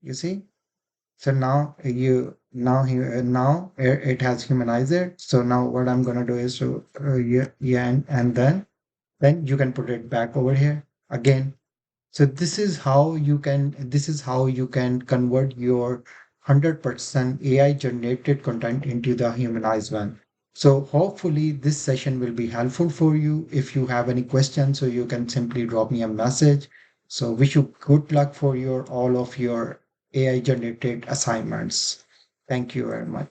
You see? So now it has humanized it. So now what I'm gonna do is to yeah, yeah, and then you can put it back over here again. So this is how you can convert your 100% AI generated content into the humanized one. So hopefully this session will be helpful for you. If you have any questions, so you can simply drop me a message. So wish you good luck for your all of your AI generated assignments. Thank you very much.